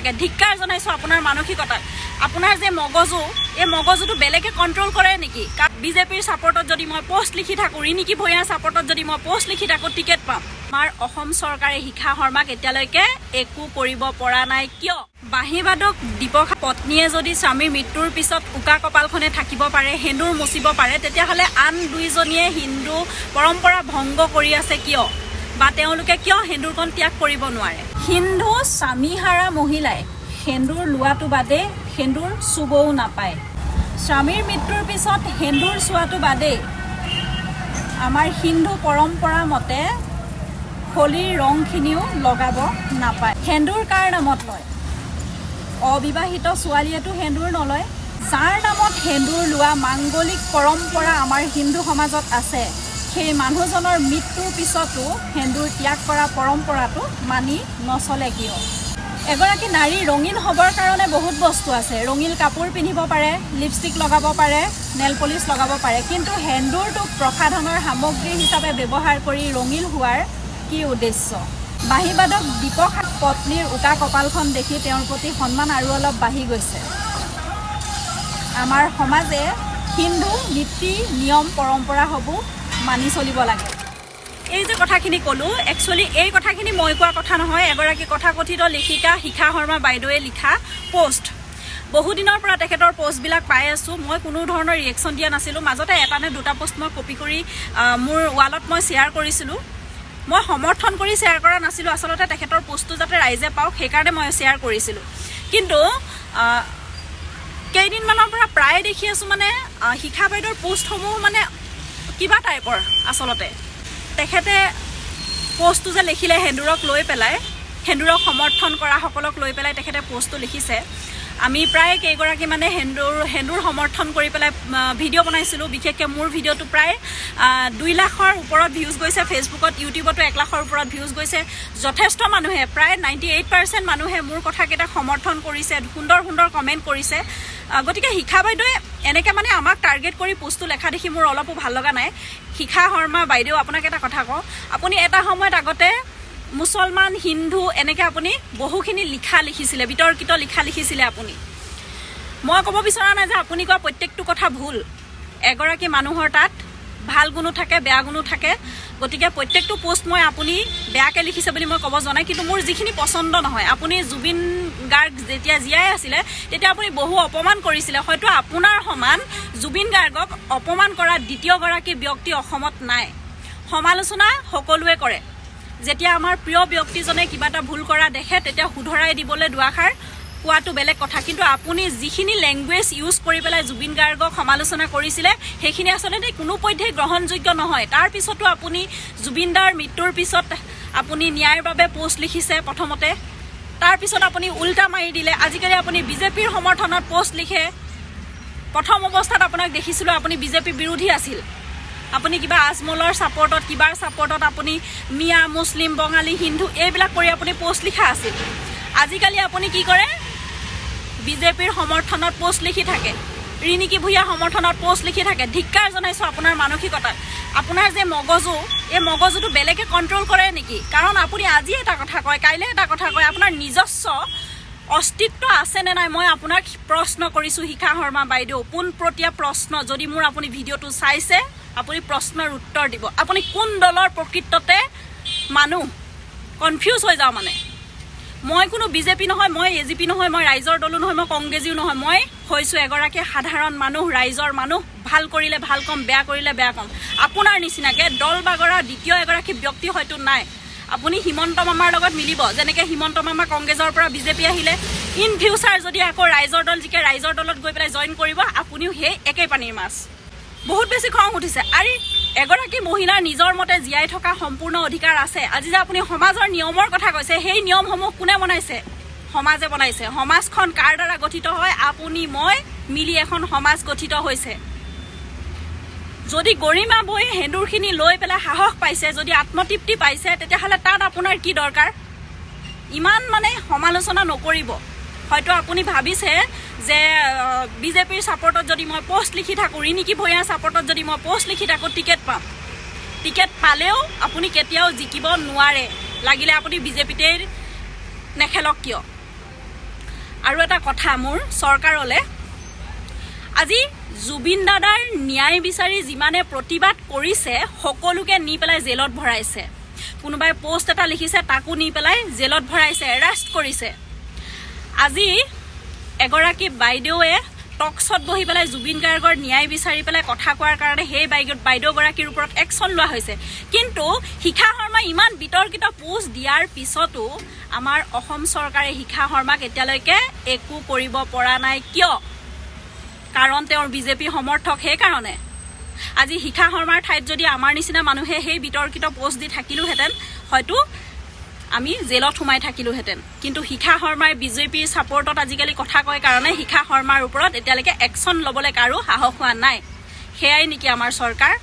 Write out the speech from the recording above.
থাকে ধিক্কাৰ জনাইছো আপোনাৰ মানসিকতাক আপোনাৰ যে মগজু এই মগজুটো বেলেগে কন্ট্ৰোল কৰে নেকি বিজেপিৰ সাপোৰ্টত যদি মই পোষ্ট লিখি থাকো ৰিনিকি ভূঞাৰ সাপোৰ্টত যদি মই পোষ্ট লিখি থাকো টিকেট পাম আমাৰ অসম চৰকাৰে শিখা শৰ্মাক এতিয়ালৈকে একো কৰিব পৰা নাই কিয় বাহিবাদক দীপক পত্নীয়ে যদি স্বামীৰ মৃত্যুৰ পিছত উকা কপালখনে থাকিব পাৰে হেন্দুৰ মুচিব পাৰে তেতিয়াহ'লে আন দুইজনীয়ে হিন্দু পৰম্পৰা ভংগ কৰি আছে কিয় বা তেওঁলোকে কিয় হেন্দুৰখন ত্যাগ কৰিব নোৱাৰে হিন্দু স্বামীহাৰা মহিলাই হেন্দুৰ লোৱাটো বাদে হেন্দুৰ চুবও নাপায় স্বামীৰ মৃত্যুৰ পিছত হেন্দুৰ চোৱাটো বাদে আমাৰ হিন্দু পৰম্পৰা মতে হোলীৰ ৰংখিনিও লগাব নাপায় হেন্দুৰ কাৰ নামত লয় অবিবাহিত ছোৱালীয়েতো হেন্দুৰ নলয় যাৰ নামত হেন্দুৰ লোৱা মাংগলিক পৰম্পৰা আমাৰ হিন্দু সমাজত আছে সেই মানুহজনৰ মৃত্যুৰ পিছতো হেন্দুৰ ত্যাগ কৰা পৰম্পৰাটো মানি নচলে কিয় এগৰাকী নাৰী ৰঙীন হ'বৰ কাৰণে বহুত বস্তু আছে ৰঙীন কাপোৰ পিন্ধিব পাৰে লিপষ্টিক লগাব পাৰে নেল পলিচ লগাব পাৰে কিন্তু হেন্দুৰটোক প্ৰসাধনৰ সামগ্ৰী হিচাপে ব্যৱহাৰ কৰি ৰঙীন হোৱাৰ কি উদ্দেশ্য বাহিবাদক দীপক পত্নীৰ উকা কপালখন দেখি তেওঁৰ প্ৰতি সন্মান আৰু অলপ বাঢ়ি গৈছে আমাৰ সমাজে হিন্দু নীতি নিয়ম পৰম্পৰা হ'ব মানি চলিব লাগে এই যে কথাখিনি ক'লো একচুৱেলি এই কথাখিনি মই কোৱা কথা নহয় এগৰাকী কথাকথিত লেখিকা শিখা শৰ্মা বাইদেৱে লিখা পোষ্ট বহুদিনৰ পৰা তেখেতৰ পোষ্টবিলাক পাই আছোঁ মই কোনো ধৰণৰ ৰিয়েকশ্যন দিয়া নাছিলোঁ মাজতে এটা নে দুটা পোষ্ট মই কপি কৰি মোৰ ৱালত মই শ্বেয়াৰ কৰিছিলোঁ মই সমৰ্থন কৰি শ্বেয়াৰ কৰা নাছিলোঁ আচলতে তেখেতৰ পোষ্টটো যাতে ৰাইজে পাওক সেইকাৰণে মই শ্বেয়াৰ কৰিছিলোঁ কিন্তু কেইদিনমানৰ পৰা প্ৰায় দেখি আছোঁ মানে শিখা বাইদেউৰ পোষ্টসমূহ মানে কিবা টাইপৰ আচলতে তেখেতে পোষ্টটো যে লিখিলে হেন্দুৰক লৈ পেলাই হেন্দুৰক সমৰ্থন কৰা সকলক লৈ পেলাই তেখেতে পোষ্টটো লিখিছে আমি প্ৰায় কেইগৰাকী মানে হেন্দুৰ সমৰ্থন কৰি পেলাই ভিডিঅ' বনাইছিলোঁ বিশেষকৈ মোৰ ভিডিঅ'টো প্ৰায় 2 লাখৰ ওপৰত ভিউজ গৈছে ফেচবুকত ইউটিউবতো 1 লাখৰ ওপৰত ভিউজ গৈছে যথেষ্ট মানুহে প্ৰায় 98% মানুহে মোৰ কথাকেইটা সমৰ্থন কৰিছে সুন্দৰ সুন্দৰ কমেণ্ট কৰিছে গতিকে শিখা বাইদেৱে এনেকৈ মানে আমাক টাৰ্গেট কৰি পোষ্টটো লেখা দেখি মোৰ অলপো ভাল লগা নাই শিখা শৰ্মা বাইদেউ আপোনাক এটা কথা কওঁ আপুনি এটা সময়ত আগতে মুছলমান হিন্দু এনেকৈ আপুনি বহুখিনি লিখিছিলে বিতৰ্কিত লিখিছিলে আপুনি মই ক'ব বিচৰা নাই যে আপুনি কোৱা প্ৰত্যেকটো কথা ভুল এগৰাকী মানুহৰ তাত ভাল গুণো থাকে বেয়া গুণো থাকে গতিকে প্ৰত্যেকটো পোষ্ট মই আপুনি বেয়াকৈ লিখিছে বুলি মই ক'ব জনাই কিন্তু মোৰ যিখিনি পচন্দ নহয় আপুনি জুবিন গাৰ্গ যেতিয়া জীয়াই আছিলে তেতিয়া আপুনি বহু অপমান কৰিছিলে হয়তো আপোনাৰ সমান জুবিন গাৰ্গক অপমান কৰা দ্বিতীয়গৰাকী ব্যক্তি অসমত নাই সমালোচনা সকলোৱে কৰে যেতিয়া আমাৰ প্ৰিয় ব্যক্তিজনে কিবা এটা ভুল কৰা দেখে তেতিয়া শুধৰাই দিবলৈ দুআষাৰ কোৱাটো বেলেগ কথা কিন্তু আপুনি যিখিনি লেংগুৱেজ ইউজ কৰি পেলাই জুবিন গাৰ্গক সমালোচনা কৰিছিলে সেইখিনি আচলতে কোনোপধ্যেই গ্ৰহণযোগ্য নহয় তাৰ পিছতো আপুনি জুবিনদাৰ মৃত্যুৰ পিছত আপুনি ন্যায়ৰ বাবে পোষ্ট লিখিছে প্ৰথমতে তাৰ পিছত আপুনি উল্টা মাৰি দিলে আজিকালি আপুনি বিজেপিৰ সমৰ্থনত পোষ্ট লিখে প্ৰথম অৱস্থাত আপোনাক দেখিছিলোঁ আপুনি বিজেপি বিৰোধী আছিল আপুনি কিবা আজমলৰ সাপোৰ্টত কিবাৰ সাপোৰ্টত আপুনি মিয়া মুছলিম বঙালী হিন্দু এইবিলাক কৰি আপুনি পোষ্ট লিখা আছিল আজিকালি আপুনি কি কৰে বিজেপিৰ সমৰ্থনত পোষ্ট লিখি থাকে ৰিনিকি ভূঞাৰ সমৰ্থনত পোষ্ট লিখি থাকে ধিক্কাৰ জনাইছো আপোনাৰ মানসিকতাক আপোনাৰ যে মগজু এই মগজুটো বেলেগে কন্ট্ৰোল কৰে নেকি কাৰণ আপুনি আজি এটা কথা কয় কাইলে এটা কথা কয় আপোনাৰ নিজস্ব অস্তিত্ব আছে নে নাই মই আপোনাক প্ৰশ্ন কৰিছোঁ শিখা শৰ্মা বাইদেউ পোনপটীয়া প্ৰশ্ন যদি মোৰ আপুনি ভিডিঅ'টো চাইছে আপুনি প্ৰশ্নৰ উত্তৰ দিব আপুনি কোন দলৰ প্ৰকৃততে মানুহ কনফিউজ হৈ যাওঁ মানে মই কোনো বিজেপি নহয় মই এজিপি নহয় মই ৰাইজৰ দলো নহয় মই কংগ্ৰেছীও নহয় মই হৈছোঁ এগৰাকী সাধাৰণ মানুহ ৰাইজৰ মানুহ ভাল কৰিলে ভাল কম বেয়া কৰিলে বেয়া কম আপোনাৰ নিচিনাকৈ দল বাগৰা দ্বিতীয় এগৰাকী ব্যক্তি হয়তো নাই আপুনি হিমন্ত মামাৰ লগত মিলিব যেনেকৈ হিমন্ত মামা কংগ্ৰেছৰ পৰা বিজেপি আহিলে ইন ফিউচাৰ যদি আকৌ ৰাইজৰ দল জিকে ৰাইজৰ দলত গৈ পেলাই জইন কৰিব আপুনিও সেই একেই পানীৰ মাছ বহুত বেছি খং উঠিছে আৰু এগৰাকী মহিলাৰ নিজৰ মতে জীয়াই থকা সম্পূৰ্ণ অধিকাৰ আছে আজি যে আপুনি সমাজৰ নিয়মৰ কথা কৈছে সেই নিয়মসমূহ কোনে বনাইছে সমাজে বনাইছে সমাজখন কাৰ দ্বাৰা গঠিত হয় আপুনি মই মিলি এখন সমাজ গঠিত হৈছে যদি গৰিমা বৈ হেন্দুৰখিনি লৈ পেলাই সাহস পাইছে যদি আত্মতৃপ্তি পাইছে তেতিয়াহ'লে তাত আপোনাৰ কি দৰকাৰ ইমান মানে সমালোচনা নকৰিব হয়তো আপুনি ভাবিছে যে বিজেপিৰ সাপোৰ্টত যদি মই পোষ্ট লিখি থাকো ৰিনিকি ভূঞাৰ সাপোৰ্টত যদি মই পোষ্ট লিখি থাকো টিকেট পাম টিকেট পালেও আপুনি কেতিয়াও জিকিব নোৱাৰে লাগিলে আপুনি বিজেপিতে নেখেলক কিয় আৰু এটা কথা মোৰ চৰকাৰলৈ, আজি জুবিন দাদাৰ ন্যায় বিচাৰি যিমানে প্ৰতিবাদ কৰিছে সকলোকে নি পেলাই জেলত ভৰাইছে। কোনোবাই পোষ্ট এটা লিখিছে তাকো নি পেলাই জেলত ভৰাইছে, এৰেষ্ট কৰিছে। আজি এগৰাকী বাইদেৱে টকছত বহি পেলাই জুবিন গাৰ্গৰ ন্যায় বিচাৰি পেলাই কথা কোৱাৰ কাৰণে সেই বাইদেউগৰাকীৰ ওপৰত একশ্যন লোৱা হৈছে। কিন্তু শিখা শৰ্মাই ইমান বিতৰ্কিত পোষ্ট দিয়াৰ পিছতো আমাৰ অসম চৰকাৰে শিখা শৰ্মাক এতিয়ালৈকে একো কৰিব পৰা নাই। কিয়? কাৰণ তেওঁৰ বিজেপি সমৰ্থক। সেইকাৰণে আজি শিখা শৰ্মাৰ ঠাইত যদি আমাৰ নিচিনা মানুহে সেই বিতৰ্কিত পোষ্ট দি থাকিলোহেঁতেন হয়তো আমি জেলত সোমাই থাকিলোহেঁতেন। কিন্তু শিখা শৰ্মাই বিজেপিৰ ছাপৰ্টত আজিকালি কথা কয় কাৰণে শিখা শৰ্মাৰ ওপৰত এতিয়ালৈকে একশ্যন ল'বলৈ কাৰো সাহস হোৱা নাই। সেয়াই নেকি আমাৰ চৰকাৰ?